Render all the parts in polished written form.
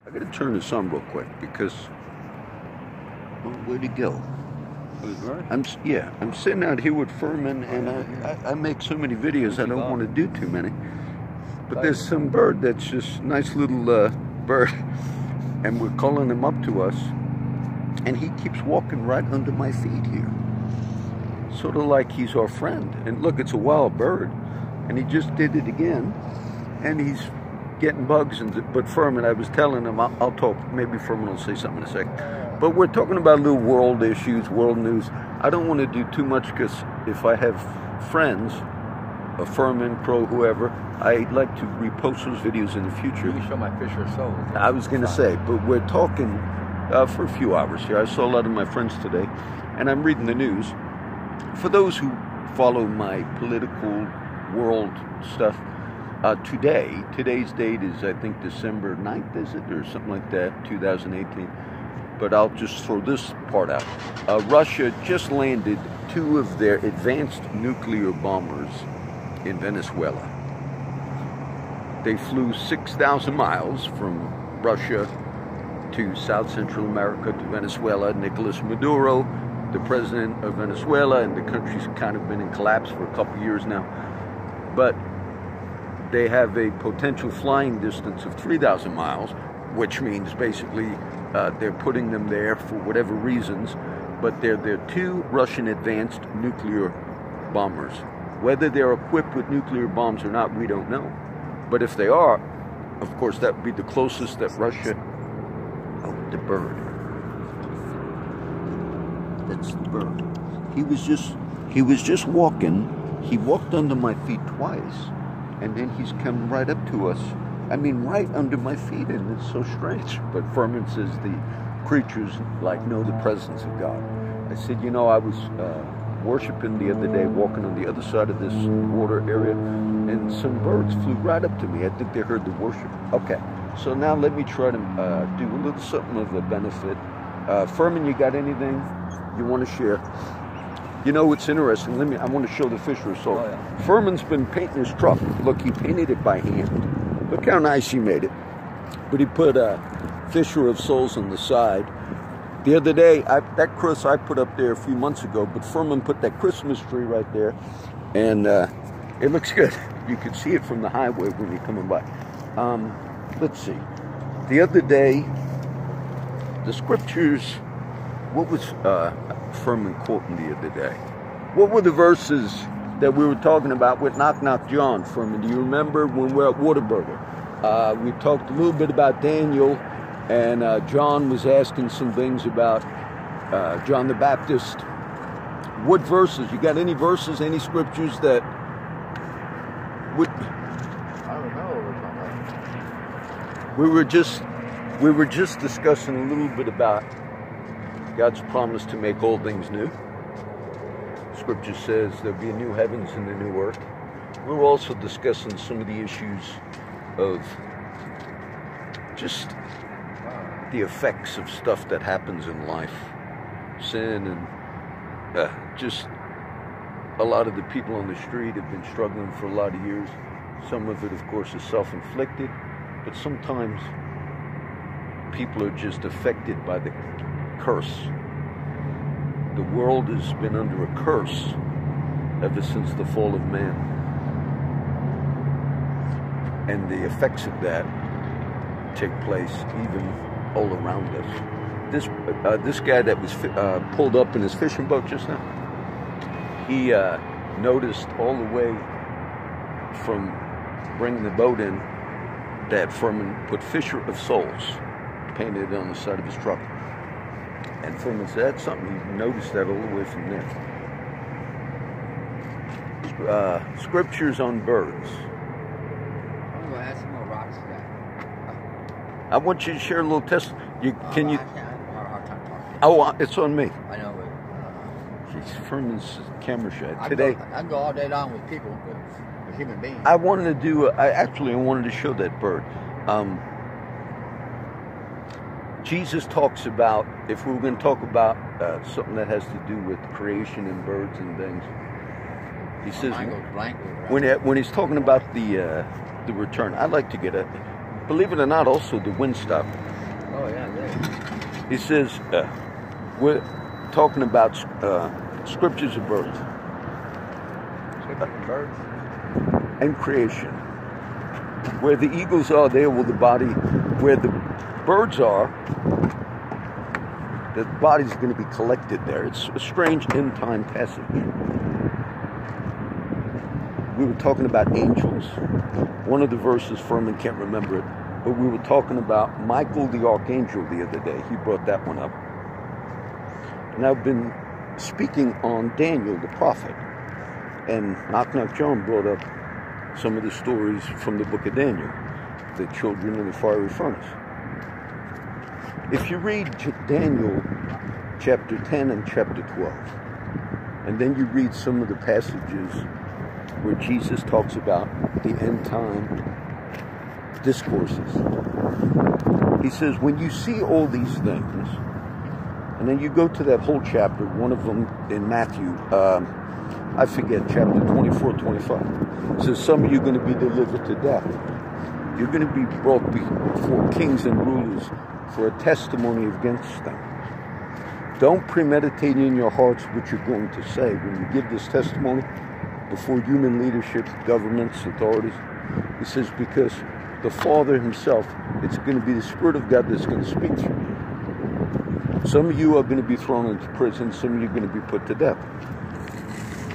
I gotta turn this on real quick because, well, where'd it go? I'm sitting out here with Furman, and I make so many videos I don't want to do too many. But there's some bird that's just nice little bird, and we're calling him up to us, and he keeps walking right under my feet here, sort of like he's our friend. And look, it's a wild bird, and he just did it again, and he's getting bugs. But Furman, I was telling him, I'll talk, maybe Furman will say something in a second. But we're talking about little world issues, world news. I don't want to do too much because if I have friends, a Furman, Crow, whoever, I'd like to repost those videos in the future. You can show my fish or so. I was going to say, but we're talking for a few hours here. I saw a lot of my friends today, and I'm reading the news. For those who follow my political world stuff, today's date is, I think, December 9th, is it? Or something like that, 2018. But I'll just throw this part out. Russia just landed 2 of their advanced nuclear bombers in Venezuela. They flew 6,000 miles from Russia to South Central America to Venezuela. Nicolas Maduro, the president of Venezuela, and the country's kind of been in collapse for a couple years now. But they have a potential flying distance of 3,000 miles, which means basically they're putting them there for whatever reasons, but they're 2 Russian advanced nuclear bombers. Whether they're equipped with nuclear bombs or not, we don't know. But if they are, of course, that would be the closest that Russia... Oh, the bird. That's the bird. He was just walking. He walked under my feet twice, and then he's come right up to us. I mean, right under my feet, and it's so strange. But Furman says the creatures know the presence of God. I said, you know, I was worshiping the other day, walking on the other side of this water area, and some birds flew right up to me. I think they heard the worship. Okay, so now let me try to do a little something of a benefit. Furman, you got anything you want to share? You know, it's interesting. I want to show the Fisher Soul. Oh, yeah. Furman's been painting his truck. Look, he painted it by hand. Look how nice he made it. But he put a Fisher of Souls on the side. The other day, that cross I put up there a few months ago, but Furman put that Christmas tree right there, and it looks good. You can see it from the highway when you're coming by. Let's see. The other day, the scriptures, what was Furman quoting the other day? What were the verses that we were talking about with Knock Knock John, Furman? Do you remember when we were at Whataburger? We talked a little bit about Daniel, and John was asking some things about John the Baptist. What verses? You got any verses, any scriptures that would... I don't know what we're talking about. We were just discussing a little bit about God's promise to make all things new. Scripture says there'll be a new heavens and a new earth. We were also discussing some of the issues of just the effects of stuff that happens in life, sin, and just a lot of the people on the street have been struggling for a lot of years. Some of it, of course, is self-inflicted, but sometimes people are just affected by the curse. The world has been under a curse ever since the fall of man, and the effects of that take place even all around us. This guy that was pulled up in his fishing boat just now, he noticed all the way from bringing the boat in that Furman put Fisher of Souls painted on the side of his truck. And Furman said that's something, he noticed that all the way from there. Scriptures on birds. I'm going to add some more rocks to that. I want you to share a little test. Can you? I can't. I have a hard time talking. Oh, it's on me. I know, but... Jeez, Furman's camera shy. I Today, can go all day long with people, with human beings. I wanted to do, I wanted to show that bird. Jesus talks about, if we were going to talk about something that has to do with creation and birds and things, he says, when he's talking about the return, I'd like to get a, believe it or not, also the wind stop. He says, we're talking about scriptures of birth and creation. Where the eagles are, there will the body. Where the birds are, the body's going to be collected there. It's a strange end time passage. We were talking about angels. One of the verses, Furman can't remember it, but we were talking about Michael the archangel the other day. He brought that one up. And I've been speaking on Daniel the prophet. And Knock Knock John brought up some of the stories from the book of Daniel, the children in the fiery furnace. If you read Daniel chapter 10 and chapter 12, and then you read some of the passages where Jesus talks about the end time discourses, he says, when you see all these things, and then you go to that whole chapter, one of them in Matthew, I forget, chapter 24, 25. It says, some of you are going to be delivered to death. You're going to be brought before kings and rulers for a testimony against them. Don't premeditate in your hearts what you're going to say when you give this testimony before human leadership, governments, authorities. He says, because the Father himself, it's going to be the Spirit of God that's going to speak through you. Some of you are going to be thrown into prison. Some of you are going to be put to death.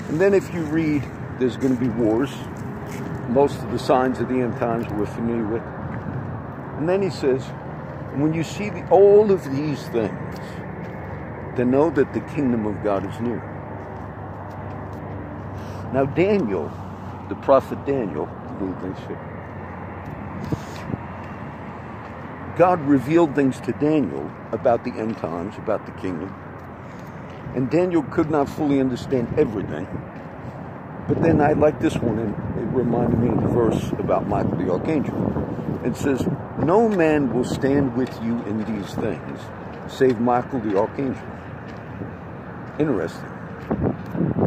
And then if you read, there's going to be wars. Most of the signs of the end times we're familiar with. And then he says, when you see all of these things, then know that the kingdom of God is near. Now Daniel, the prophet Daniel, God revealed things to Daniel about the end times, about the kingdom. And Daniel could not fully understand everything. But then I like this one, and it reminded me of the verse about Michael the archangel. It says, no man will stand with you in these things, save Michael the archangel. Interesting.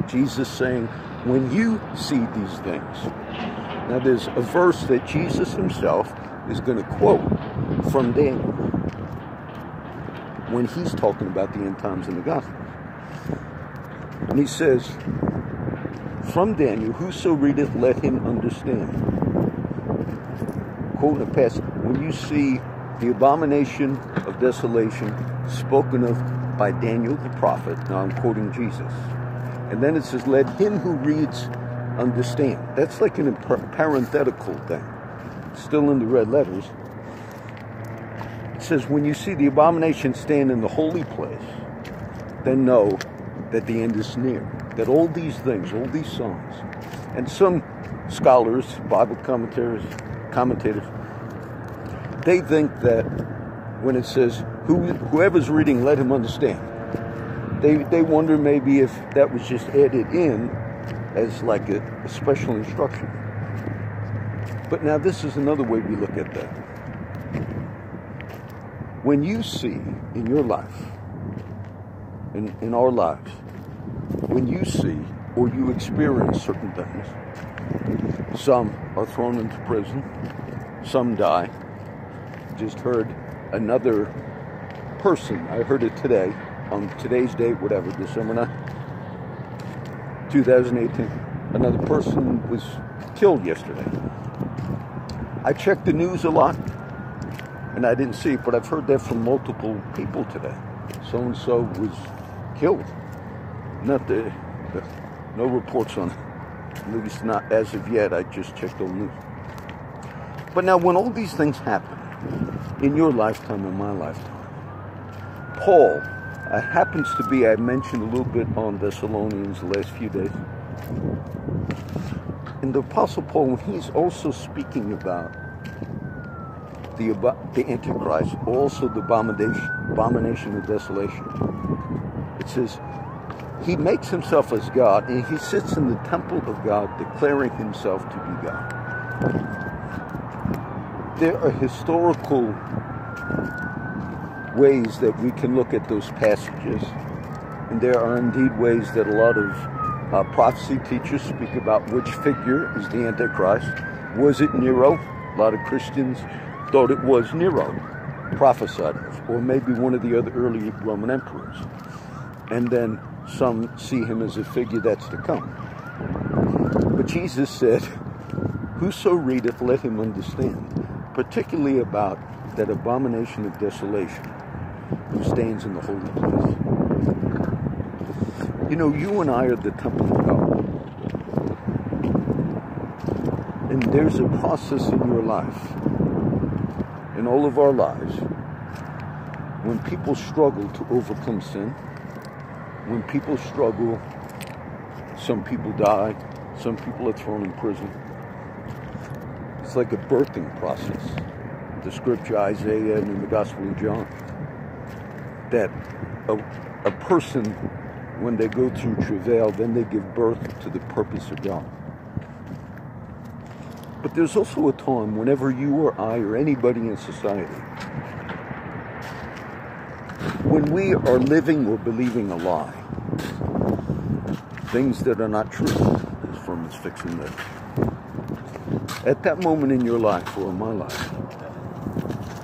Jesus saying, when you see these things. Now there's a verse that Jesus himself is going to quote from Daniel when he's talking about the end times in the gospel. And he says, from Daniel, whoso readeth, let him understand. Quoting a passage, when you see the abomination of desolation spoken of by Daniel the prophet, now I'm quoting Jesus. And then it says, let him who reads understand. That's like a parenthetical thing. Still in the red letters. It says, when you see the abomination stand in the holy place, then know that the end is near. That all these things, all these songs, and some scholars, Bible commentators, they think that when it says, whoever's reading, let him understand. They wonder maybe if that was just added in as like a special instruction. But now this is another way we look at that. When you see in your life, in our lives, when you see or you experience certain things, some are thrown into prison, some die. Just heard another person, I heard it today, on today's date, whatever, December 9th, 2018, another person was killed yesterday. I checked the news a lot, and I didn't see it, but I've heard that from multiple people today. So-and-so was killed. No reports on it. At least not as of yet. I just checked the news. But now when all these things happen, in your lifetime and my lifetime, Paul happens to be, I mentioned a little bit on Thessalonians the last few days. And the Apostle Paul, when he's also speaking about the Antichrist, also the abomination of desolation, it says, he makes himself as God, and he sits in the temple of God, declaring himself to be God. There are historical ways that we can look at those passages, and there are indeed ways that a lot of prophecy teachers speak about which figure is the Antichrist. Was it Nero? A lot of Christians thought it was Nero. prophesied of, or maybe one of the other early Roman emperors. And then some see him as a figure that's to come. But Jesus said, whoso readeth, let him understand, particularly about that abomination of desolation who stands in the holy place. You know, you and I are the temple of God. And there's a process in your life, in all of our lives, when people struggle to overcome sin, when people struggle, some people die, some people are thrown in prison. It's like a birthing process. The scripture, Isaiah, and in the Gospel of John, that a person, when they go through travail, then they give birth to the purpose of God. But there's also a time whenever you or I or anybody in society, when we are living or believing a lie, things that are not true, as Furman's fixing this. At that moment in your life, or in my life,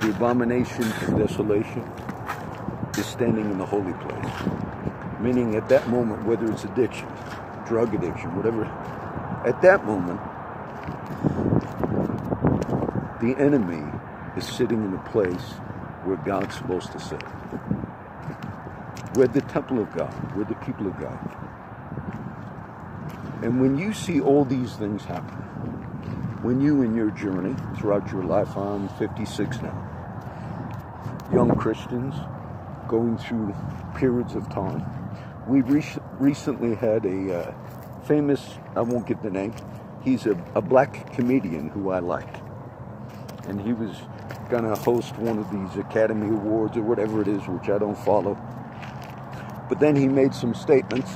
the abomination of desolation is standing in the holy place. Meaning at that moment, whether it's addiction, drug addiction, whatever, at that moment, the enemy is sitting in a place where God's supposed to sit. We're the temple of God. We're the people of God. And when you see all these things happen, when you in your journey throughout your life, I'm 56 now, young Christians going through periods of time, we recently had a famous, I won't give the name, he's a black comedian who I like. And he was going to host one of these Academy Awards or whatever it is, which I don't follow. But then he made some statements,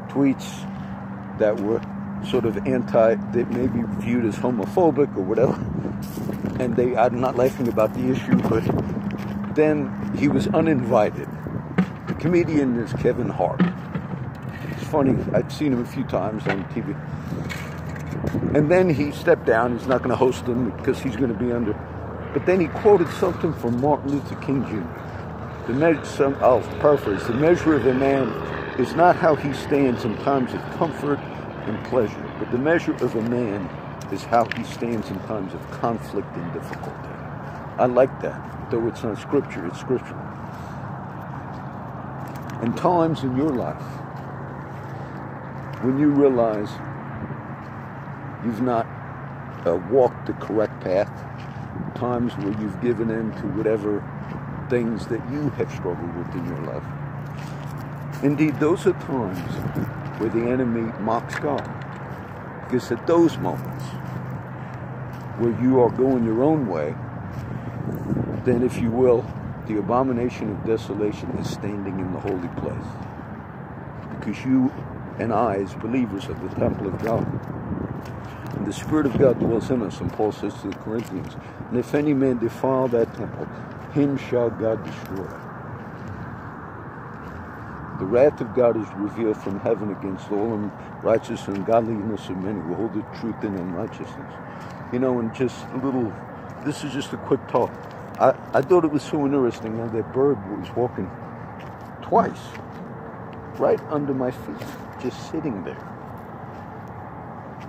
tweets that were sort of that may be viewed as homophobic or whatever. And I'm not laughing about the issue, but then he was uninvited. The comedian is Kevin Hart. It's funny, I've seen him a few times on TV. And then he stepped down. He's not going to host them because he's going to be under. But then he quoted something from Martin Luther King Jr. I'll paraphrase. The measure of a man is not how he stands in times of comfort and pleasure, but the measure of a man is how he stands in times of conflict and difficulty. I like that. Though it's not scripture, it's scriptural. And times in your life when you realize you've not walked the correct path, times where you've given in to whatever things that you have struggled with in your life. Indeed, those are times where the enemy mocks God. Because at those moments where you are going your own way, then, if you will, the abomination of desolation is standing in the holy place. Because you and I, as believers, are the temple of God. And the Spirit of God dwells in us, and Paul says to the Corinthians, and if any man defile that temple, him shall God destroy. The wrath of God is revealed from heaven against all unrighteousness and ungodliness of many who hold the truth in unrighteousness. You know, and just a little, this is just a quick talk. I thought it was so interesting how that bird was walking twice, right under my feet, just sitting there.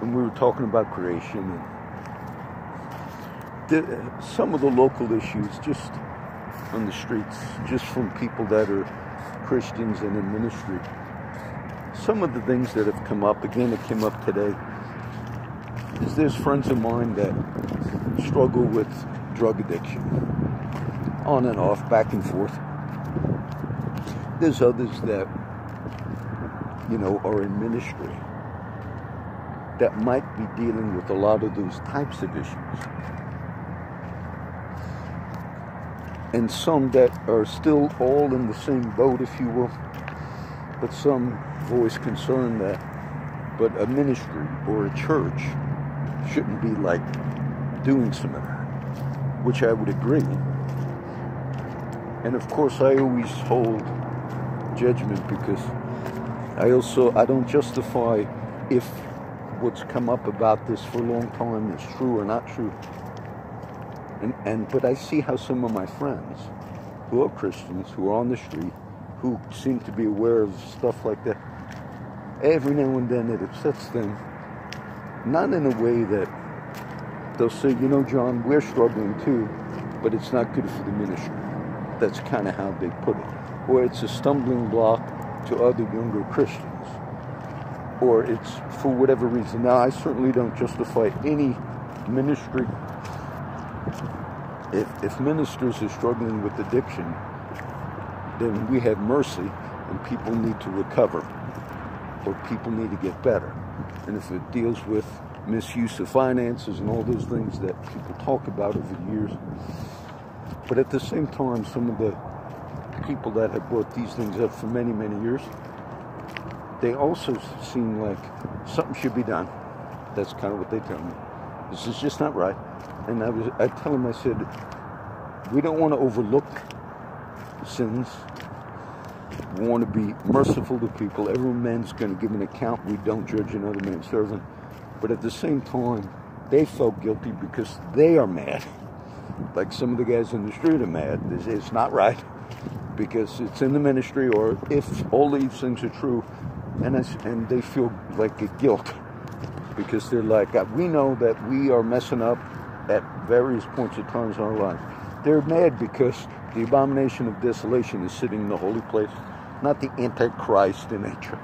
And we were talking about creation and some of the local issues just on the streets, just from people that are Christians and in ministry. Some of the things that have come up, again, it came up today, is there's friends of mine that struggle with drug addiction, on and off, back and forth. There's others that, you know, are in ministry that might be dealing with a lot of those types of issues. And some that are still all in the same boat, if you will, but some voice concern that, but a ministry or a church shouldn't be like doing some of that, which I would agree. And of course, I always hold judgment because I don't justify if what's come up about this for a long time is true or not true. But I see how some of my friends who are Christians, who are on the street, who seem to be aware of stuff like that, every now and then it upsets them, not in a way that they'll say, you know, John, we're struggling too, but it's not good for the ministry. That's kind of how they put it. Or it's a stumbling block to other younger Christians. Or it's for whatever reason. Now, I certainly don't justify any ministry. If ministers are struggling with addiction, then we have mercy, and people need to recover, or people need to get better. And if it deals with misuse of finances and all those things that people talk about over the years. But at the same time, some of the people that have brought these things up for many, many years, they also seem like something should be done. That's kind of what they tell me. This is just not right. And I tell them, I said, we don't want to overlook sins. We want to be merciful to people. Every man's going to give an account. We don't judge another man's servant. But at the same time, they felt guilty because they are mad. Like some of the guys in the street are mad. It's not right because it's in the ministry, or if all these things are true, and they feel like a guilt because they're like, we know that we are messing up at various points of times in our lives. They're mad because the abomination of desolation is sitting in the holy place, not the Antichrist in nature,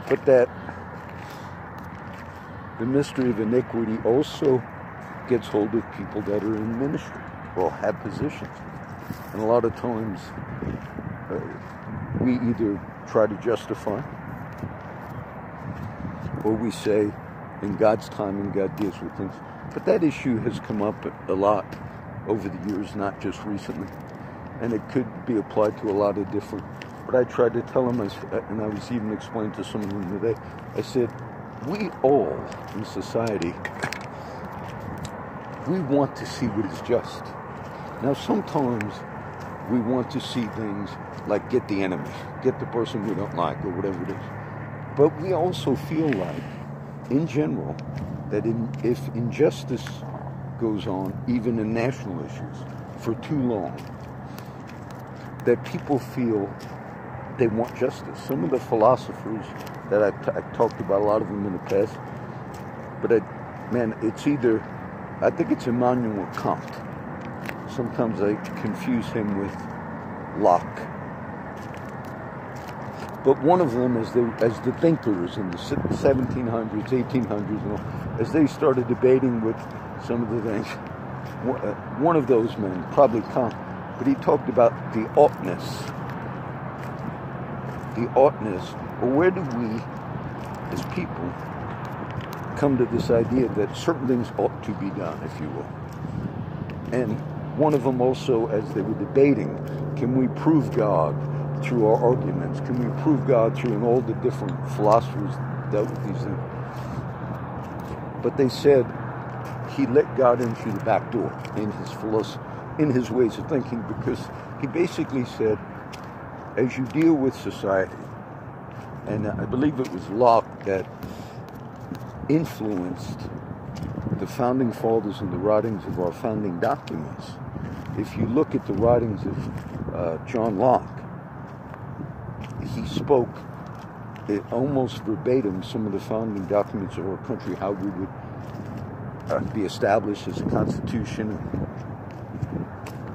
but that the mystery of iniquity also gets hold of people that are in ministry or have positions. And a lot of times we either try to justify, or we say, in God's timing, God deals with things. But that issue has come up a lot over the years, not just recently. And it could be applied to a lot of different. But I tried to tell them, and I was even explaining to some of them today, I said, we all in society, we want to see what is just. Now, sometimes we want to see things like get the enemy, get the person we don't like, or whatever it is. But we also feel like, in general, that if injustice goes on, even in national issues, for too long, that people feel they want justice. Some of the philosophers that I've talked about, a lot of them in the past, but it's either, I think it's Immanuel Kant. Sometimes I confuse him with Locke. But one of them, as the thinkers in the 1700s, 1800s, and all, as they started debating with some of the things, one of those men, probably Kant, but he talked about the oughtness. The oughtness, or where do we, as people, come to this idea that certain things ought to be done, if you will. And one of them also, as they were debating, can we prove God through our arguments? Can we prove God through, and all the different philosophers dealt with these things? But they said he let God in through the back door in his philosophy, in his ways of thinking, because he basically said, as you deal with society, and I believe it was Locke that influenced the founding fathers and the writings of our founding documents. If you look at the writings of John Locke, he spoke almost verbatim some of the founding documents of our country, how we would be established as a constitution.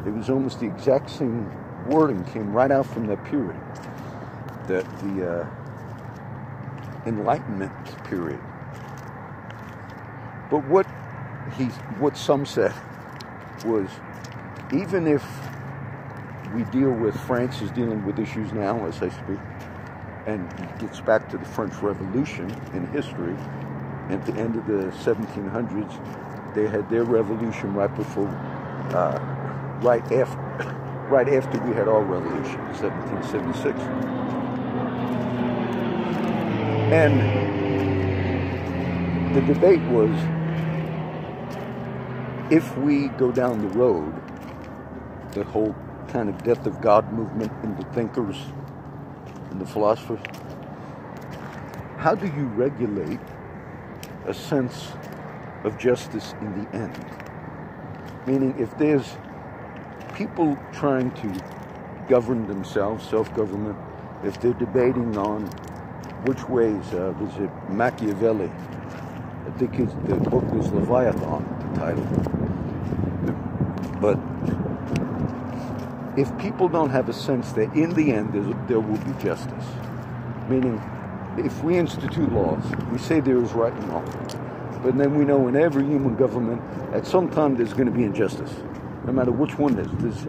It was almost the exact same wording, came right out from that period, that the Enlightenment period. But what some said was, even if we deal with, France is dealing with issues now, as I speak, and it gets back to the French Revolution in history. At the end of the 1700s, they had their revolution right before, right after we had our revolution, 1776. And the debate was, if we go down the road, the whole kind of death of God movement in the thinkers and the philosophers, how do you regulate a sense of justice in the end? Meaning, if there's people trying to govern themselves, self-government, if they're debating on which ways, was it Machiavelli? I think the book was Leviathan, the title. But if people don't have a sense that in the end there will be justice, meaning if we institute laws, we say there is right and wrong, but then we know in every human government at some time there's going to be injustice, no matter which one it is.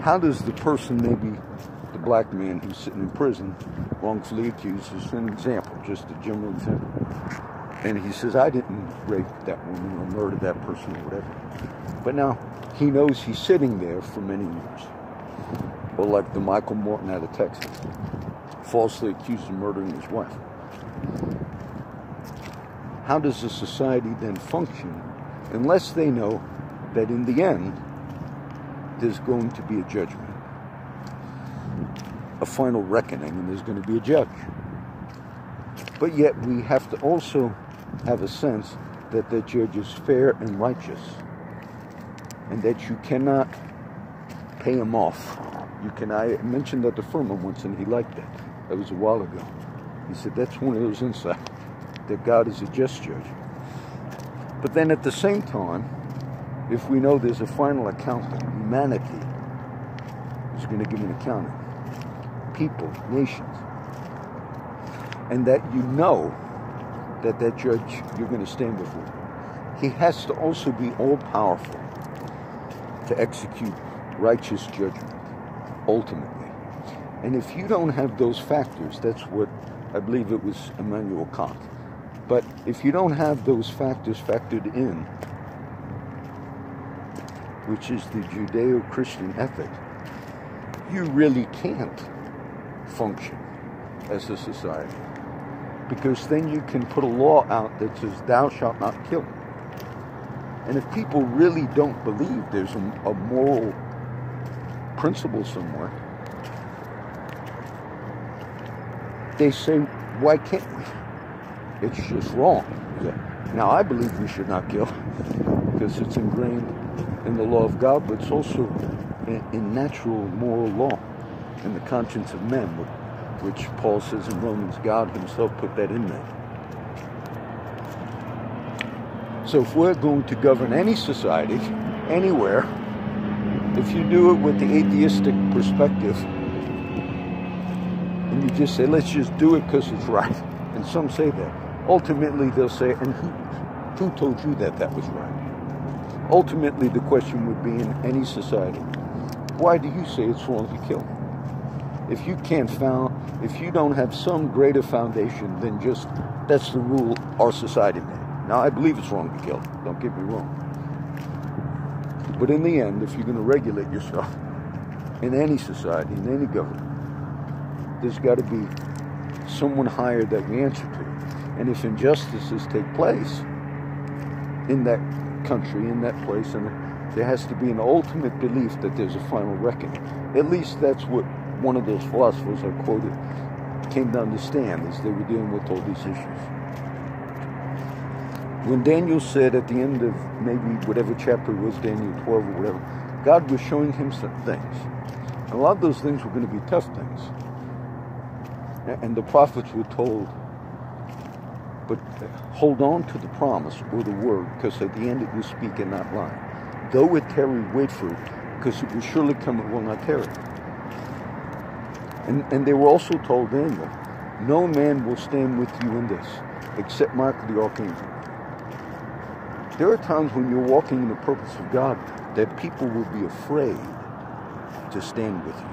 How does the person, maybe the black man who's sitting in prison, wrongfully accused, is an example, just a general example, and he says, I didn't rape that woman or murder that person or whatever, but now he knows he's sitting there for many years. Or like the Michael Morton out of Texas, falsely accused of murdering his wife. How does a society then function unless they know that in the end there's going to be a judgment, a final reckoning, and there's going to be a judge? But yet we have to also have a sense that the judge is fair and righteous, and that you cannot pay him off. I mentioned that to Furman once, and he liked that. That was a while ago. He said that's one of those insights, that God is a just judge. But then at the same time, if we know there's a final accounting, humanity is going to give an accounting, people, nations, and that you know that judge you're going to stand before, he has to also be all-powerful to execute righteous judgment, ultimately. And if you don't have those factors, that's what I believe it was Immanuel Kant. But if you don't have those factors factored in, which is the Judeo-Christian ethic, you really can't function as a society. Because then you can put a law out that says, thou shalt not kill. And if people really don't believe there's a moral principle somewhere, they say, why can't we? It's just wrong. Now, I believe we should not kill because it's ingrained in the law of God, but it's also in natural moral law, in the conscience of men, which Paul says in Romans, God himself put that in there. So if we're going to govern any society, anywhere, if you do it with the atheistic perspective, and you just say, let's just do it because it's right, and some say that, ultimately they'll say, and who told you that was right? Ultimately the question would be in any society, why do you say it's wrong to kill? If you don't have some greater foundation than just, that's the rule our society made. Now, I believe it's wrong to kill, don't get me wrong. But in the end, if you're going to regulate yourself in any society, in any government, there's got to be someone higher that we answer to. And if injustices take place in that country, in that place, and there has to be an ultimate belief that there's a final reckoning. At least that's what one of those philosophers I quoted came to understand as they were dealing with all these issues. When Daniel said at the end of maybe whatever chapter it was, Daniel 12 or whatever, God was showing him some things. And a lot of those things were going to be tough things. And the prophets were told, but hold on to the promise or the word, because at the end it will speak and not lie. Though it tarry, wait for it, because it will surely come, it will not tarry. And they were also told, Daniel, no man will stand with you in this, except Michael the archangel. There are times when you're walking in the purpose of God that people will be afraid to stand with you.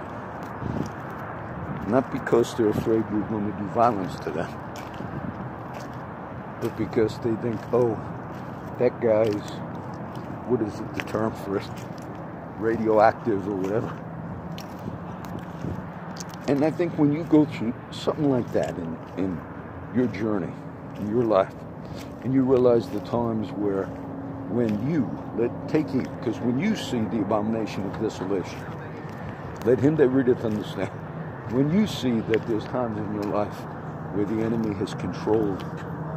Not because they're afraid we're going to do violence to them, but because they think, oh, that guy's, what is it, the term for it? Radioactive or whatever. And I think when you go through something like that in your journey, in your life, and you realize the times when you, take heed, because when you see the abomination of desolation, let him that readeth understand. When you see that there's times in your life where the enemy has controlled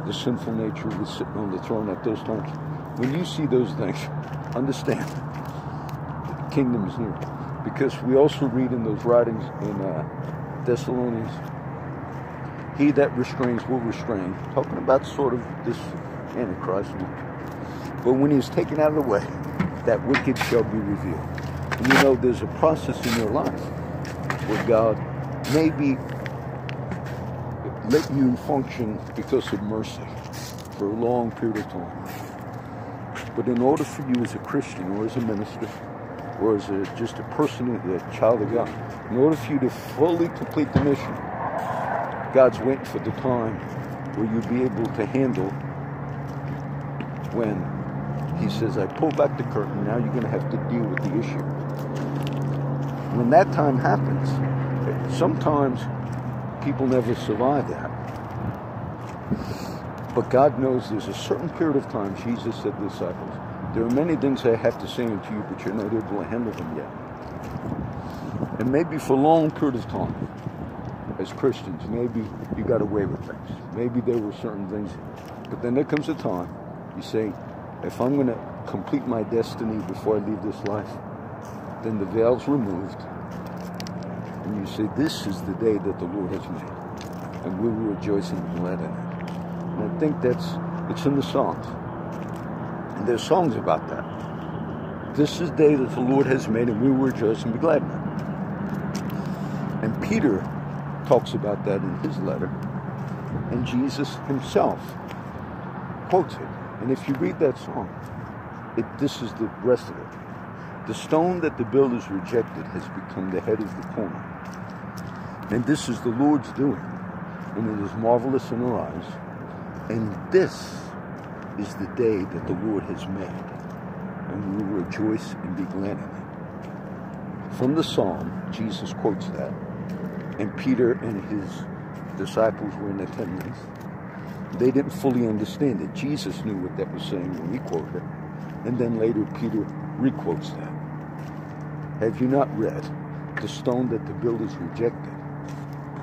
the sinful nature of sitting on the throne, at those times, when you see those things, understand the kingdom is near. Because we also read in those writings in Thessalonians, he that restrains will restrain. Talking about sort of this Antichrist. But when he is taken out of the way, that wicked shall be revealed. And you know, there's a process in your life where God maybe let you function because of mercy for a long period of time. But in order for you as a Christian or as a minister or as just a person, a child of God, in order for you to fully complete the mission, God's waiting for the time where you'll be able to handle when he says, I pull back the curtain, now you're going to have to deal with the issue. When that time happens, sometimes people never survive that. But God knows there's a certain period of time. Jesus said to the disciples, there are many things I have to say unto you, but you're not able to handle them yet. And maybe for a long period of time, as Christians, maybe you got away with things. Maybe there were certain things. But then there comes a time, you say, if I'm going to complete my destiny before I leave this life, then the veil's removed. And you say, this is the day that the Lord has made. And we will rejoice and be glad in it. And I think it's in the Psalms. And there's songs about that. This is the day that the Lord has made, and we will rejoice and be glad in it. And Peter talks about that in his letter. And Jesus himself quotes it. And if you read that song, this is the rest of it. The stone that the builders rejected has become the head of the corner. And this is the Lord's doing. And it is marvelous in our eyes. And this is the day that the Lord has made. And we will rejoice and be glad in it. From the Psalm, Jesus quotes that. And Peter and his disciples were in attendance. They didn't fully understand it. Jesus knew what that was saying when he quoted it. And then later Peter requotes that. Have you not read, the stone that the builders rejected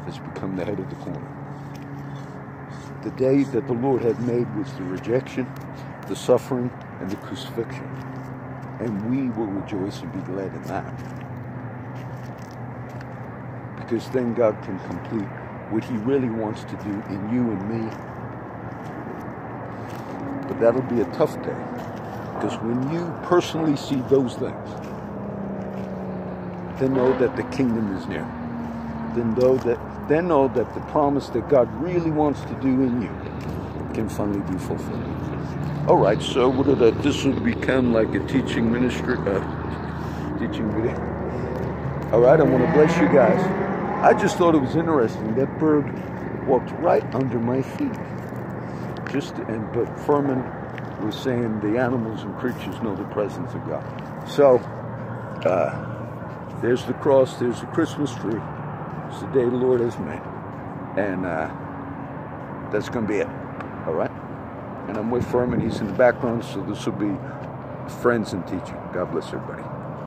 has become the head of the corner. The day that the Lord had made was the rejection, the suffering, and the crucifixion. And we will rejoice and be glad in that. Because then God can complete what he really wants to do in you and me. But that'll be a tough day. Because when you personally see those things, then know that the kingdom is near. Then know that the promise that God really wants to do in you can finally be fulfilled. All right, so this will become like a teaching ministry, teaching video. All right, I want to bless you guys. I just thought it was interesting. That bird walked right under my feet. But Furman was saying the animals and creatures know the presence of God. So, there's the cross, there's the Christmas tree. It's the day the Lord has made. And that's going to be it. All right? And I'm with Furman. He's in the background, so this will be friends and teaching. God bless everybody.